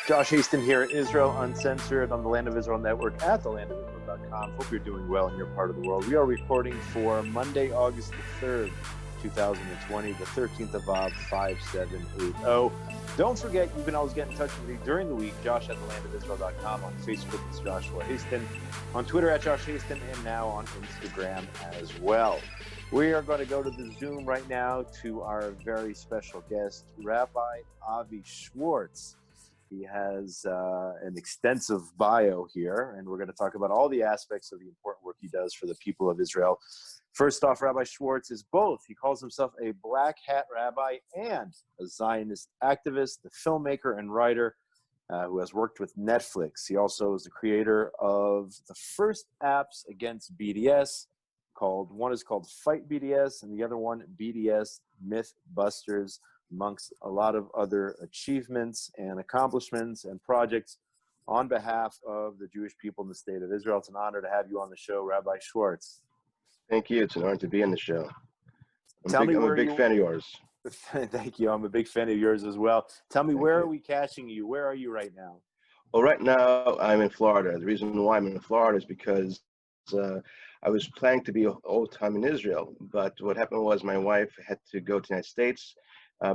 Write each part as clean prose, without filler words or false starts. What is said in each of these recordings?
Josh Hasten here, Israel Uncensored on the Land of Israel Network at thelandofisrael.com. Hope you're doing well in your part of the world. We are recording for Monday, August the 3rd, 2020, the 13th of Av, 5780. Don't forget, you can always get in touch with me during the week, Josh at thelandofisrael.com, on Facebook, it's Joshua Hasten, on Twitter at Josh Hasten, and now on Instagram as well. We are going to go to the Zoom right now to our very special guest, Rabbi Avi Schwartz. He has an extensive bio here, and we're going to talk about all the aspects of the important work he does for the people of Israel. First off, Rabbi Schwartz is both. He calls himself a black hat rabbi and a Zionist activist, a filmmaker and writer who has worked with Netflix. He also is the creator of the first apps against BDS. One is called Fight BDS, and the other one, BDS Mythbusters, amongst a lot of other achievements and accomplishments and projects on behalf of the Jewish people in the state of Israel. It's an honor to have you on the show, Rabbi Schwartz. Thank you. It's an honor to be on the show. I'm a big fan of yours. Thank you. I'm a big fan of yours as well. Tell me, where are we catching you? Where are you right now? Well, right now I'm in Florida. The reason why I'm in Florida is because I was planning to be all the time in Israel, but what happened was my wife had to go to the United States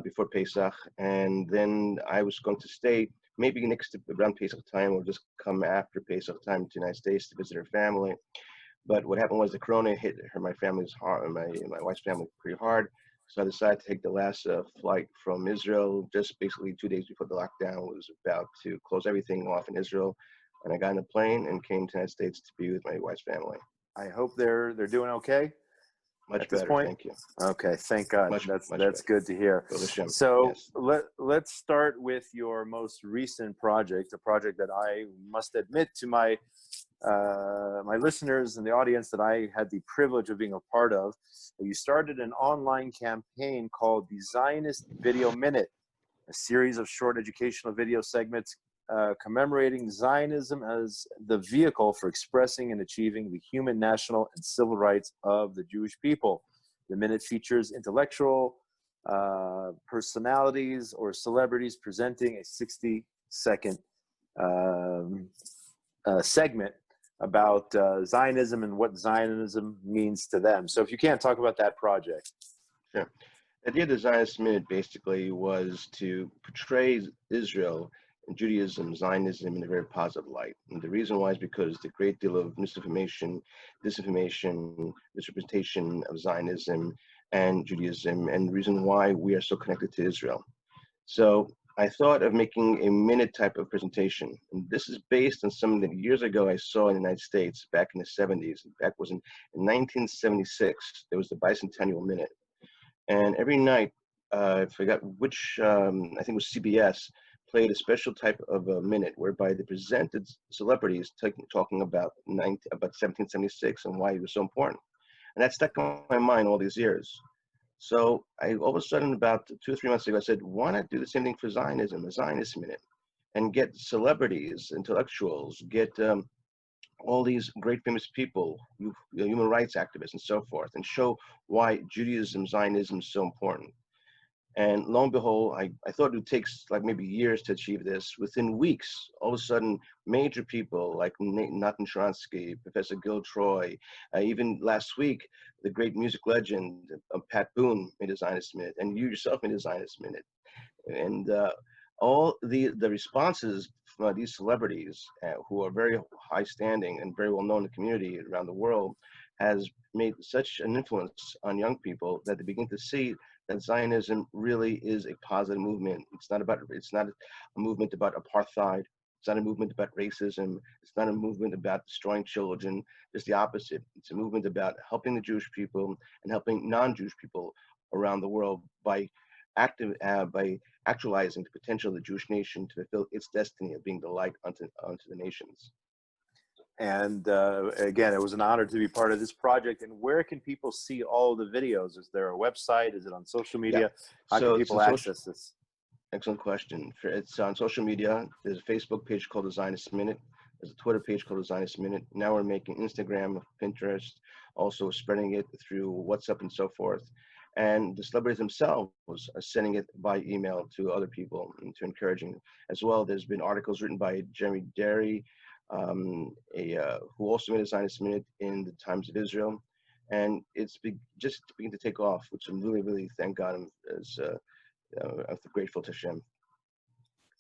before Pesach, and then I was going to stay maybe around Pesach time or just come after Pesach time to the United States to visit her family. But what happened was the corona hit my family's hard, my wife's family pretty hard. So I decided to take the last flight from Israel, just basically 2 days before the lockdown was about to close everything off in Israel. And I got on a plane and came to the United States to be with my wife's family. I hope they're doing okay. Much better, thank you. Okay, thank God. That's good to hear. So yes. Let's start with your most recent project, a project that I must admit to my my listeners and the audience that I had the privilege of being a part of. You started an online campaign called the Zionist Minute, a series of short educational video segments commemorating Zionism as the vehicle for expressing and achieving the human, national, and civil rights of the Jewish people. The minute features intellectual personalities or celebrities presenting a 60-second segment about Zionism and what Zionism means to them. So if you can't talk about that project. Sure. The idea of the Zionist Minute basically was to portray Israel and Judaism, Zionism in a very positive light. And the reason why is because the great deal of misinformation, disinformation, misrepresentation of Zionism and Judaism, and the reason why we are so connected to Israel. So I thought of making a minute type of presentation. And this is based on something that years ago I saw in the United States back in the 70s. In fact, it was in 1976, there was the Bicentennial Minute. And every night, I forgot which, I think it was CBS, played a special type of a minute whereby they presented celebrities talking about 1776 and why it was so important. And that stuck in my mind all these years. So I all of a sudden, about 2 or 3 months ago, I said, why not do the same thing for Zionism, a Zionist Minute, and get celebrities, intellectuals, get all these great famous people, human rights activists and so forth, and show why Judaism, Zionism is so important. And lo and behold, I thought it would take like maybe years to achieve this. Within weeks, all of a sudden, major people like Nathan Sharansky, Professor Gil Troy, even last week, the great music legend Pat Boone made a Zionist Minute, and you yourself made a Zionist Minute. And all the responses from these celebrities who are very high standing and very well known in the community around the world has made such an influence on young people that they begin to see that Zionism really is a positive movement. It's not a movement about apartheid. It's not a movement about racism. It's not a movement about destroying children. It's the opposite. It's a movement about helping the Jewish people and helping non-Jewish people around the world by actualizing the potential of the Jewish nation to fulfill its destiny of being the light unto the nations. And again, it was an honor to be part of this project. And where can people see all the videos? Is there a website? Is it on social media? Yeah. How can people access this? Excellent question. It's on social media. There's a Facebook page called the Zionist Minute. There's a Twitter page called the Zionist Minute. Now we're making Instagram, Pinterest, also spreading it through WhatsApp and so forth. And the celebrities themselves are sending it by email to other people and to encouraging as well. There's been articles written by Jeremy Derry, who also made a Zionist Minute in the Times of Israel. And it's just beginning to take off, which I'm really, really, thank God, I'm grateful to Hashem.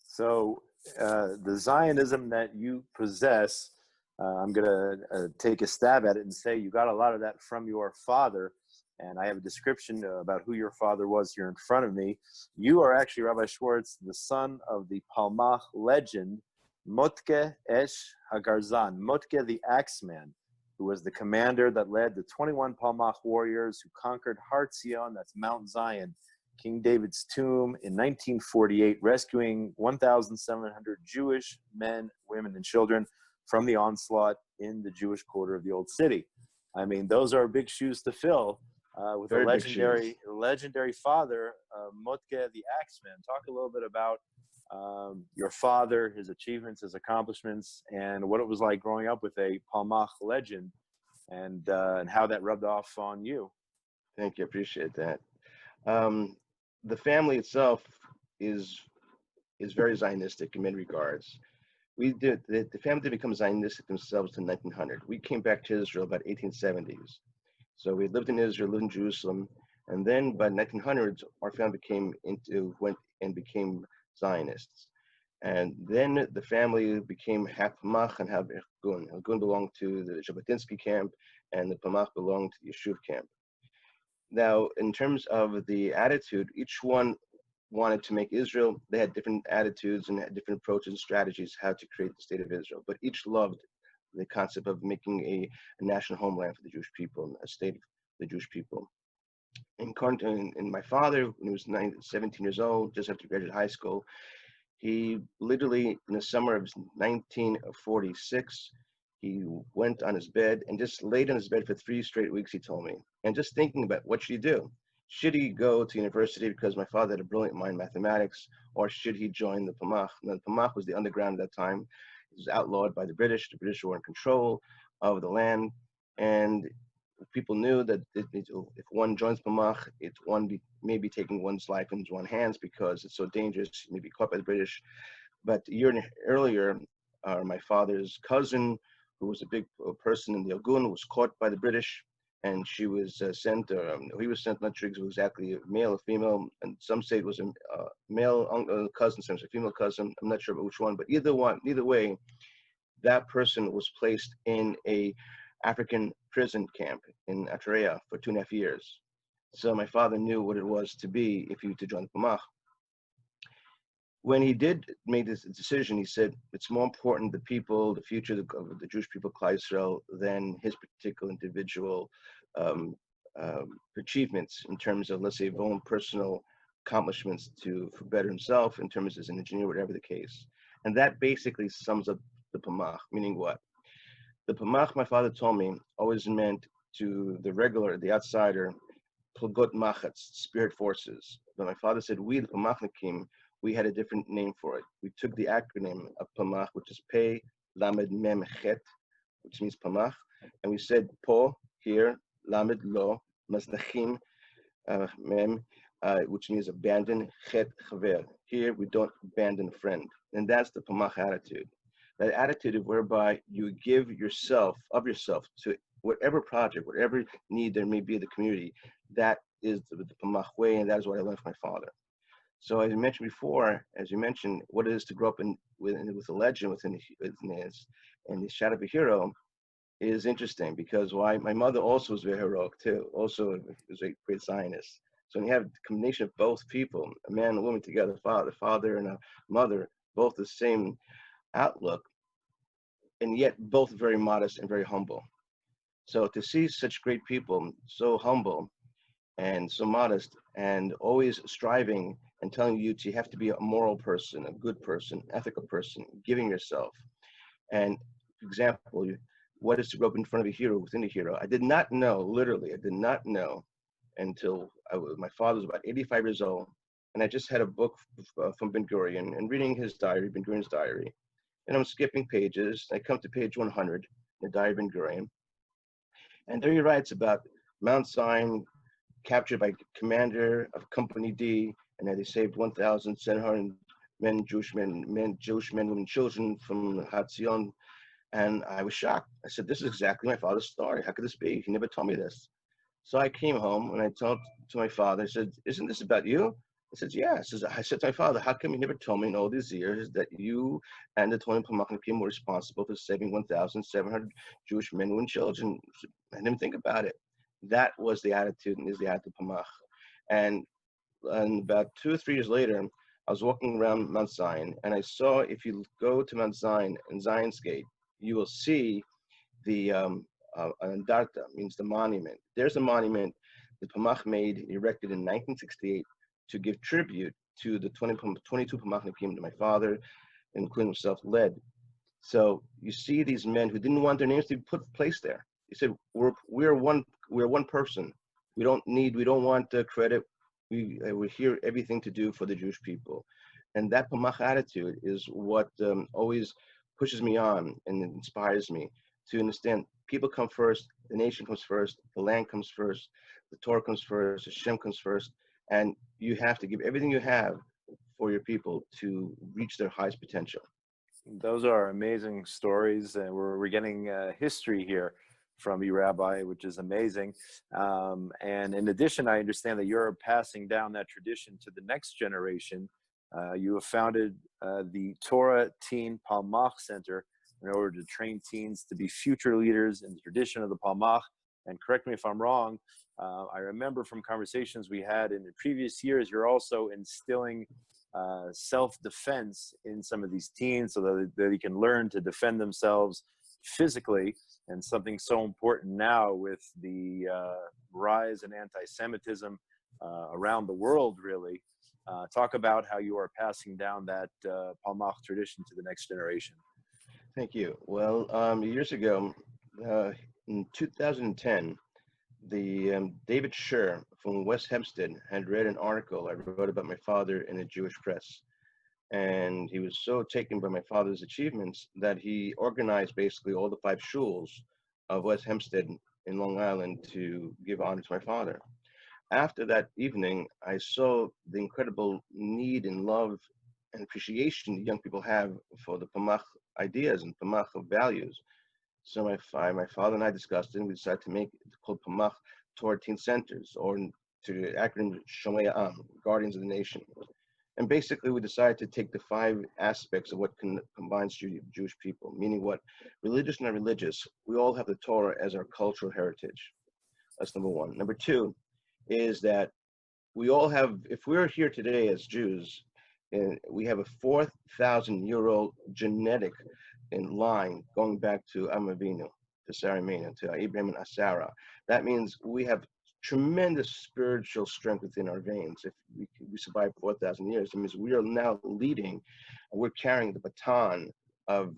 So the Zionism that you possess, I'm going to take a stab at it and say you got a lot of that from your father. And I have a description about who your father was here in front of me. You are actually, Rabbi Schwartz, the son of the Palmach legend, Motke Esh Hagarzan, Motke the Axeman, who was the commander that led the 21 Palmach warriors who conquered Har Zion, that's Mount Zion, King David's tomb, in 1948, rescuing 1,700 Jewish men, women, and children from the onslaught in the Jewish quarter of the Old City. I mean, those are big shoes to fill with Very a legendary father, Motke the Axeman. Talk a little bit about your father, his achievements, his accomplishments, and what it was like growing up with a Palmach legend, and how that rubbed off on you. Thank you. I appreciate that. The family itself is very Zionistic in many regards. The family did become Zionistic themselves in 1900. We came back to Israel about 1870s. So we lived in Israel, lived in Jerusalem, and then by 1900s, our family went and became Zionists. And then the family became half Palmach and half Irgun. Irgun belonged to the Jabotinsky camp, and the Palmach belonged to the Yeshuv camp. Now, in terms of the attitude, each one wanted to make Israel. They had different attitudes and had different approaches and strategies how to create the state of Israel. But each loved the concept of making a national homeland for the Jewish people, a state of the Jewish people. And my father, when he was 17 years old, just after he graduated high school, he literally, in the summer of 1946, he went on his bed and just laid on his bed for 3 straight weeks, he told me. And just thinking about what should he do? Should he go to university because my father had a brilliant mind in mathematics, or should he join the Palmach? Now, the Palmach was the underground at that time. It was outlawed by the British. The British were in control of the land. And people knew that if one joins Palmach, may be taking one's life in one's hands because it's so dangerous. You may be caught by the British. But a year earlier, my father's cousin, who was a big person in the Irgun, was caught by the British, and she was sent. He was sent. Not sure it was exactly a male or female, and some say it was a male cousin, some say a female cousin. I'm not sure about which one, but either way, that person was placed in a African prison camp in Atarea for 2.5 years. So my father knew what it was to be if he were to join the Palmach. When he did make this decision, he said it's more important the people, the future of the Jewish people, Klal Yisrael, than his particular individual achievements in terms of, let's say, his own personal accomplishments for better himself in terms as an engineer, whatever the case. And that basically sums up the Palmach, meaning what? The Palmach, my father told me, always meant to the outsider, Plagot Machats, spirit forces. But my father said, we, the Palmachnikim, we had a different name for it. We took the acronym of Palmach, which is Pei Lamed Mem Chet, which means Palmach, and we said Po here, Lamed Lo, Maznachim Mem, which means abandon, Chet Chaver. Here we don't abandon a friend, and that's the Palmach attitude. That attitude of whereby you give yourself to whatever project, whatever need there may be in the community. That is the Palmach way, and that is what I learned from my father. So as you mentioned before, what it is to grow up with a legend and the shadow of a hero is interesting because my mother also was very heroic too. Also was a great Zionist. So when you have the combination of both people, a man and a woman together, father and a mother, both the same outlook, and yet both very modest and very humble. So to see such great people, so humble and so modest and always striving and telling you have to be a moral person, a good person, ethical person, giving yourself. And for example, what is to grow up in front of a hero, within a hero? I did not know until my father was about 85 years old. And I just had a book from Ben Gurion and reading Ben Gurion's diary. And I'm skipping pages. I come to page 100, the diary of Ben Gurion. And there he writes about Mount Zion, captured by commander of Company D, and that they saved 1,700 men, Jewish men, women, children from Hatzion. And I was shocked. I said, this is exactly my father's story. How could this be? He never told me this. So I came home and I told to my father, I said, isn't this about you? I said, yeah. I said to my father, how come you never told me in all these years that you and the 20 Palmach were responsible for saving 1,700 Jewish men, women, children? I didn't think about it. That was the attitude, and is the attitude of Palmach. And about 2 or 3 years later, I was walking around Mount Zion, and I saw, if you go to Mount Zion and Zion's Gate, you will see the Andarta, means the monument. There's a monument that Palmach made, erected in 1968 to give tribute to the 22 Palmach that my father, including himself, led. So you see these men who didn't want their names to be placed there. He said, we're one person. We don't want the credit. We're here everything to do for the Jewish people. And that Palmach attitude is what always pushes me on and inspires me to understand people come first, the nation comes first, the land comes first, the Torah comes first, Hashem comes first, and you have to give everything you have for your people to reach their highest potential. Those are amazing stories, and we're getting history here from you, Rabbi, which is amazing. And in addition, I understand that you're passing down that tradition to the next generation. You have founded the Torah Teen Palmach Center in order to train teens to be future leaders in the tradition of the Palmach. And correct me if I'm wrong, I remember from conversations we had in the previous years, you're also instilling self-defense in some of these teens so that they can learn to defend themselves physically, and something so important now with the rise in anti-Semitism around the world, really. Talk about how you are passing down that Palmach tradition to the next generation. Thank you. Well, years ago, in 2010, the David Scher from West Hempstead had read an article I wrote about my father in a Jewish press. And he was so taken by my father's achievements that he organized basically all the 5 shuls of West Hempstead in Long Island to give honor to my father. After that evening, I saw the incredible need and love and appreciation young people have for the Palmach ideas and Palmach values. So my father and I discussed it, and we decided to make it called Palmach Torah Teen Centers, or to the acronym Shomei Am, Guardians of the Nation. And basically, we decided to take the 5 aspects of what combines Jewish people, meaning what? Religious and not religious. We all have the Torah as our cultural heritage. That's number 1. Number 2 is that we all have, if we're here today as Jews, and we have a 4,000-year-old genetic line going back to Avinu, to Sarah Mena, to Abraham and Sarah. That means we have tremendous spiritual strength within our veins. If we survive 4,000 years, it means we are now leading, we're carrying the baton of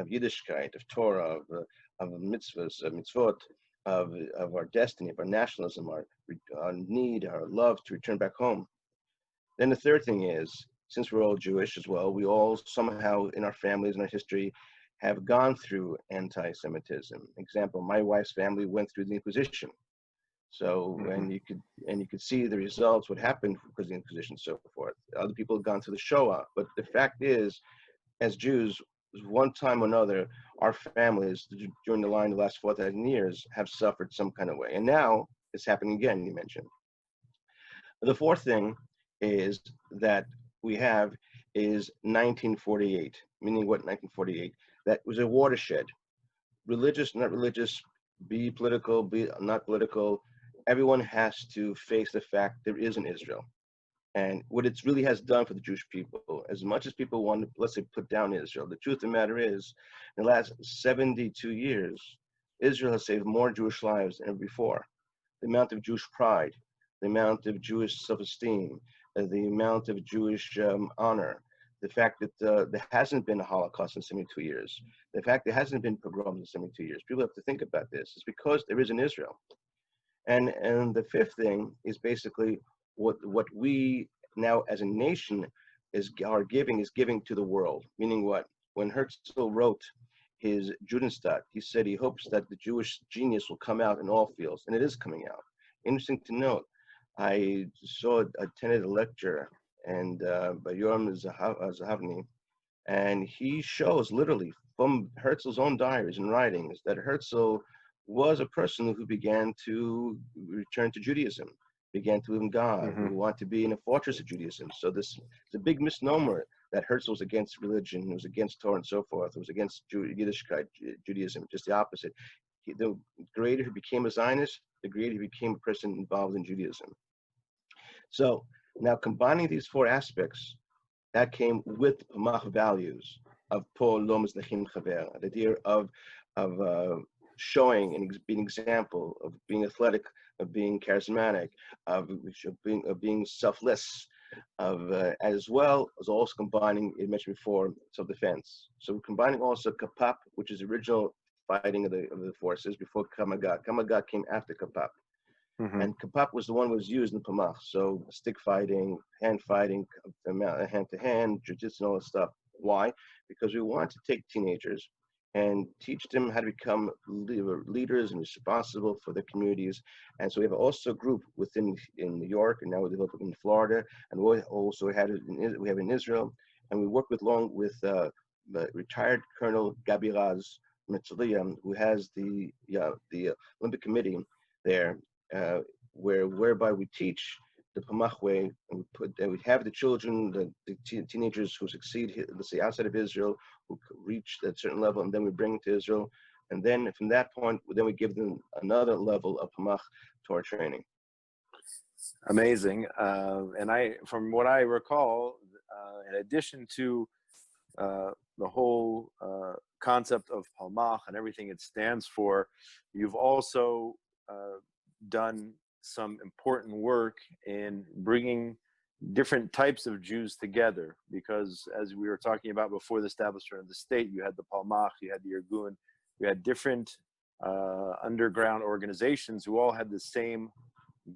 Yiddishkeit, of Torah, of mitzvahs, of mitzvot, of our destiny, of our nationalism, our need, our love to return back home. Then the third thing is, since we're all Jewish as well, we all somehow in our families and our history have gone through anti-Semitism. Example, my wife's family went through the Inquisition. So, and you could see the results, what happened because of the Inquisition and so forth. Other people have gone through the Shoah, but the fact is, as Jews, one time or another, our families during the line the last 4,000 years have suffered some kind of way. And now it's happening again, you mentioned. The fourth thing is that we have is 1948, meaning what 1948? That was a watershed. Religious, not religious, be political, be not political, everyone has to face the fact there is an Israel. And what it really has done for the Jewish people, as much as people want to, let's say, put down Israel, the truth of the matter is, in the last 72 years, Israel has saved more Jewish lives than ever before. The amount of Jewish pride, the amount of Jewish self-esteem, the amount of Jewish honor, the fact that there hasn't been a Holocaust in 72 years, the fact there hasn't been pogroms in 72 years. People have to think about this. It's because there is an Israel. And the fifth thing is basically what we now as a nation are giving to the world. Meaning what? When Herzl wrote his Judenstadt, he said he hopes that the Jewish genius will come out in all fields, and it is coming out. Interesting to note, I attended a lecture and by Yoram Zahavni, and he shows literally from Herzl's own diaries and writings that Herzl was a person who began to return to Judaism, began to live in God, who wanted to be in a fortress of Judaism. So this is a big misnomer that Herzl was against religion, he was against Torah and so forth, he was against Yiddishkeit, Judaism, just the opposite. The greater he became a Zionist, the greater he became a person involved in Judaism. So now combining these four aspects, that came with Palmach values of Paul Lomas Lechim Chaver, the idea of showing and being an example, of being athletic, of being charismatic, of being selfless, as well as also combining, it mentioned before, self-defense. So we're combining also Kapap, which is the original fighting of the forces before Kamagat. Kamagat came after Kapap. And Kapap was the one that was used in Palmach. So stick fighting, hand to hand, jiu-jitsu and all that stuff. Why? Because we want to take teenagers and teach them how to become leaders and responsible for their communities. And so we have also a group in New York, and now we develop in Florida, and we also have in Israel, and we work along with the retired Colonel Gabi Raz Metzalia, who has the Olympic Committee there, whereby we teach the Palmach way, and we have the children, the teenagers who succeed, let's say outside of Israel, who reach that certain level, and then we bring them to Israel, and then from that point, then we give them another level of Palmach Torah training. Amazing, and from what I recall, in addition to the whole concept of Palmach and everything it stands for, you've also done some important work in bringing different types of Jews together, because as we were talking about before the establishment of the state, you had the Palmach, you had the Irgun, you had different underground organizations who all had the same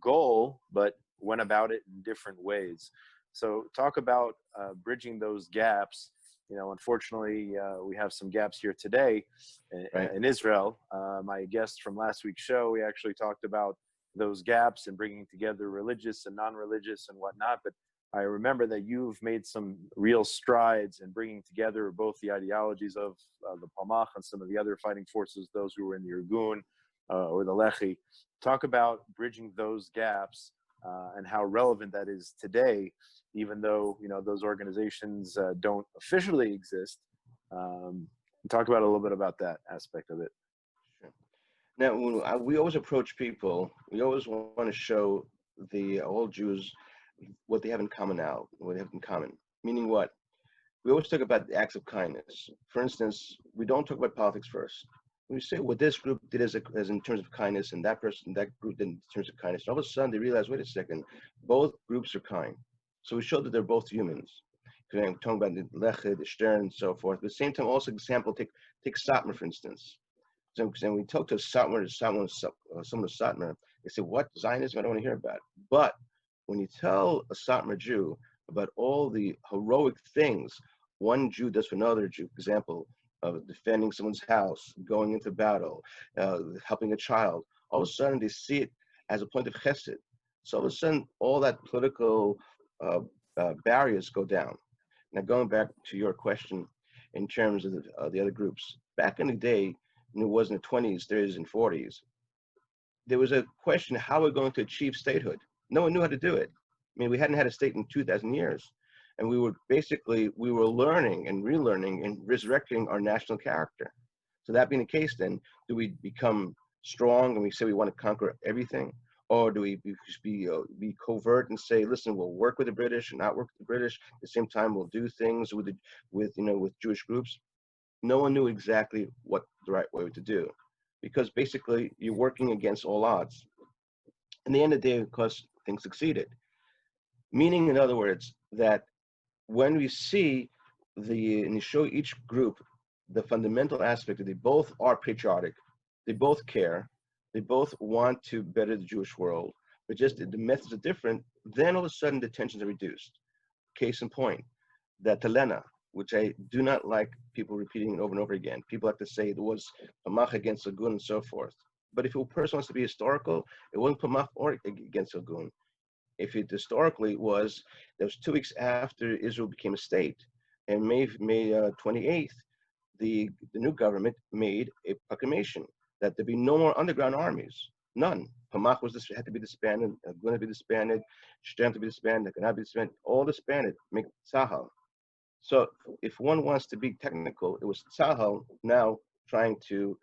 goal, but went about it in different ways. So talk about bridging those gaps. Unfortunately, we have some gaps here today in Israel. My guest from last week's show, we actually talked about those gaps and bringing together religious and non-religious and whatnot. But I remember that you've made some real strides in bringing together both the ideologies of the Palmach and some of the other fighting forces, those who were in the Irgun or the Lechi. Talk about bridging those gaps and how relevant that is today, even though those organizations don't officially exist. Talk about a little bit about that aspect of it. Sure. Now, when we always approach people, we always want to show all Jews what they have in common now, what they have in common. Meaning what? We always talk about the acts of kindness. For instance, we don't talk about politics first. We say what this group did as in terms of kindness, and that group did in terms of kindness. And all of a sudden, they realize, wait a second, both groups are kind. So we show that they're both humans. We're talking about the Lechid, the Stern, and so forth. At the same time, also example, take Satmar, for instance. So when we talk to someone of Satmar, they say, what, Zionism? I don't want to hear about it. But when you tell a Satmar Jew about all the heroic things one Jew does for another Jew, for example, of defending someone's house, going into battle, helping a child, all of a sudden they see it as a point of chesed. So all of a sudden, all that political barriers go down. Now, going back to your question in terms of the other groups, back in the day, it was in the 20s, 30s, and 40s, there was a question, how we're going to achieve statehood. No one knew how to do it. I mean, we hadn't had a state in 2,000 years. And we were learning and relearning and resurrecting our national character. So that being the case, then, do we become strong and we say we want to conquer everything? Or do we be covert and say, listen, we'll work with the British and not work with the British. At the same time, we'll do things with Jewish groups. No one knew exactly what the right way to do, because basically you're working against all odds. In the end of the day, of course, things succeeded. Meaning, in other words, that when we see and you show each group the fundamental aspect that they both are patriotic, they both care, they both want to better the Jewish world, but just the methods are different, then all of a sudden the tensions are reduced. Case in point, that Telena, which I do not like people repeating it over and over again. People like to say it was Palmach against Lagun and so forth. But if a person wants to be historical, it wasn't Palmach or against Ilgun. If it historically was, that was 2 weeks after Israel became a state, and May 28th, the new government made a proclamation that there be no more underground armies, none. Palmach had to be disbanded, going to be disbanded, Shem to be disbanded, cannot be disbanded, all disbanded, make Tzahal. So if one wants to be technical, it was Tzahal now trying to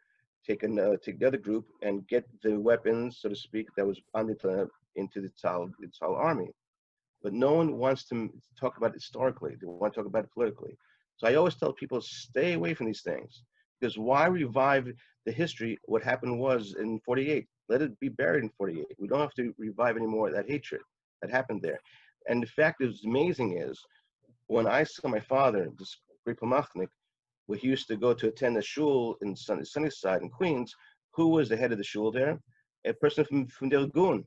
take the other group and get the weapons, so to speak, that was into the Tzahal army. But no one wants to talk about it historically. They want to talk about it politically. So I always tell people, stay away from these things, because why revive the history? What happened was in 48. Let it be buried in 48. We don't have to revive any more of that hatred that happened there. And the fact is amazing is, when I saw my father, this great Palmachnik, where he used to go to attend a shul in Sunnyside in Queens, who was the head of the shul there? A person from the Ilgun.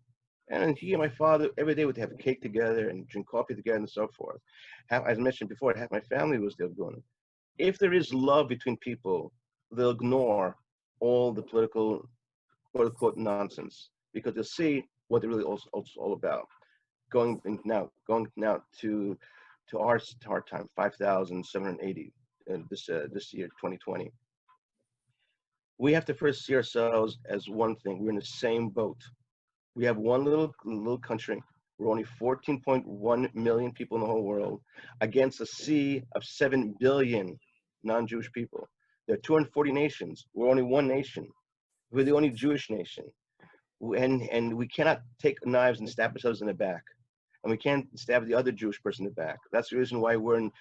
And he and my father every day would have a cake together and drink coffee together and so forth. As I mentioned before, half my family was the Ilgun. If there is love between people, they'll ignore all the political, quote unquote, nonsense, because they'll see what they're really all about. Going now to our time, 5,780 this year, 2020. We have to first see ourselves as one thing. We're in the same boat. We have one little country. We're only 14.1 million people in the whole world against a sea of 7 billion non-Jewish people. There are 240 nations. We're only one nation. We're the only Jewish nation. And we cannot take knives and stab ourselves in the back. And we can't stab the other Jewish person in the back. That's the reason why we were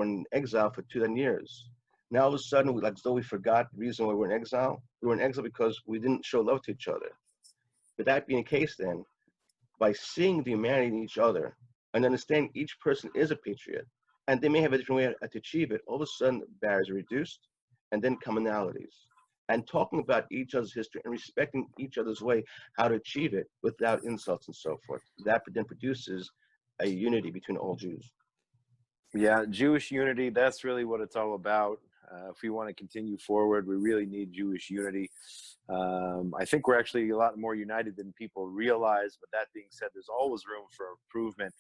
in exile for 2 years. Now all of a sudden, like as though we forgot the reason why we're in exile. We were in exile because we didn't show love to each other. But that being the case, then, by seeing the humanity in each other and understanding each person is a patriot, and they may have a different way to achieve it, all of a sudden barriers are reduced, and then commonalities. And talking about each other's history and respecting each other's way, how to achieve it without insults and so forth. That then produces a unity between all Jews. Yeah, Jewish unity, that's really what it's all about. If we want to continue forward, we really need Jewish unity. I think we're actually a lot more united than people realize, but that being said, there's always room for improvement.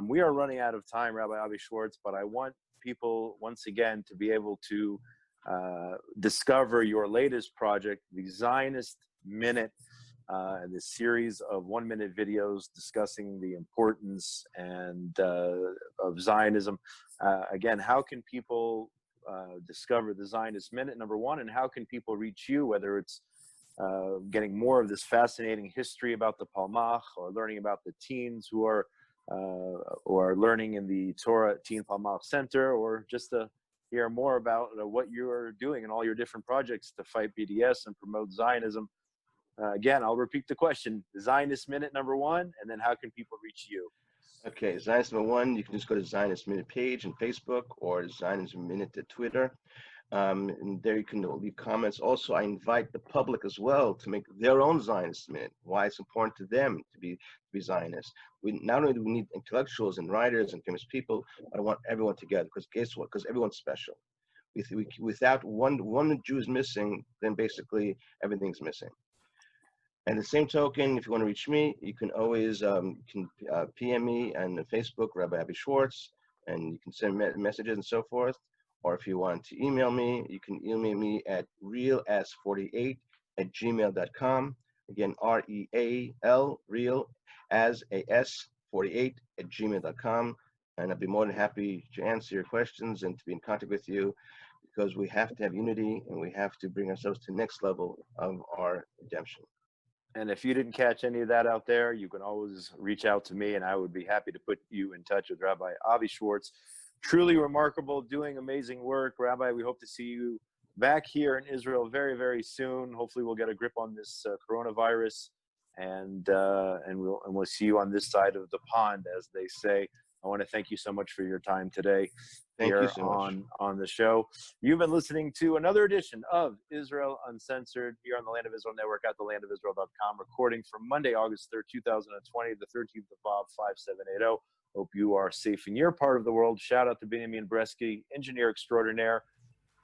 We are running out of time, Rabbi Avi Schwartz, but I want people, once again, to be able to discover your latest project, the Zionist Minute, this series of 1-minute videos discussing the importance and of Zionism. Again, how can people discover the Zionist Minute, number one, and how can people reach you, whether it's getting more of this fascinating history about the Palmach, or learning about the teens who are learning in the Torah Teen Palmach Center, or just to hear more about what you're doing and all your different projects to fight BDS and promote Zionism. Again, I'll repeat the question: the Zionist Minute, number one, and then how can people reach you? Okay, Zionist number one, you can just go to Zionist Minute page on Facebook or Zionist Minute at Twitter. And there you can leave comments. Also, I invite the public as well to make their own Zionist Minute, why it's important to them to be Zionist. We not only do we need intellectuals and writers and famous people, but I want everyone together, because guess what? Because everyone's special. Without one Jew is missing, then basically everything's missing. And the same token, if you want to reach me, you can always PM me on Facebook, Rabbi Avi Schwartz, and you can send messages and so forth. Or if you want to email me, you can email me at realas48@gmail.com. Again, REAL, real as AS48@gmail.com. And I'd be more than happy to answer your questions and to be in contact with you, because we have to have unity and we have to bring ourselves to the next level of our redemption. And if you didn't catch any of that out there, you can always reach out to me, and I would be happy to put you in touch with Rabbi Avi Schwartz. Truly remarkable, doing amazing work. Rabbi, we hope to see you back here in Israel very, very soon. Hopefully we'll get a grip on this coronavirus, and we'll see you on this side of the pond, as they say. I want to thank you so much for your time today here on the show. You've been listening to another edition of Israel Uncensored here on the Land of Israel Network at thelandofisrael.com, recording from Monday, August 3rd, 2020, the 13th of Bob 5780. Hope you are safe in your part of the world. Shout out to Benjamin Bresky, engineer extraordinaire,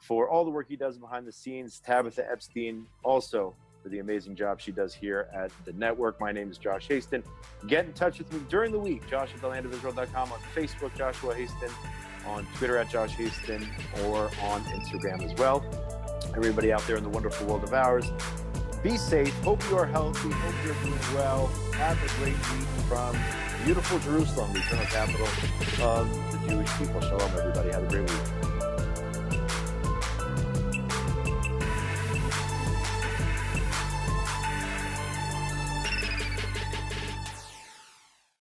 for all the work he does behind the scenes. Tabitha Epstein, also for the amazing job she does here at the network. My name is Josh Hasten. Get in touch with me during the week, josh@thelandofisrael.com, on Facebook, Joshua Hasten, on Twitter @Josh Hasten, or on Instagram as well. Everybody out there in the wonderful world of ours, be safe. Hope you are healthy. Hope you're doing well. Have a great week from beautiful Jerusalem, the eternal capital of the Jewish people. Shalom, everybody. Have a great week.